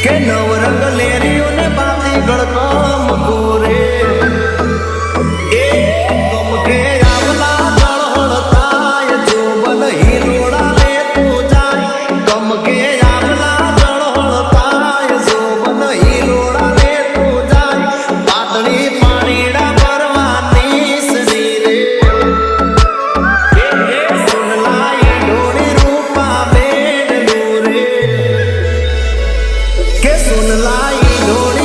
કે નવરંગ લેરીઓને બાતી ગળતો મકોરે એ ગમ કે આવલા જળહળતાય જોબન હિલોડા લે તું જાય ગમ કે આવલા જળહળતાય જોબન હિલોડા લે તું જાય પાતળી પાણીડા ભરવાની શરીરે સુનલાઈ ઢોળી રૂપા બેન દૂરે કે સુન लाई ढोल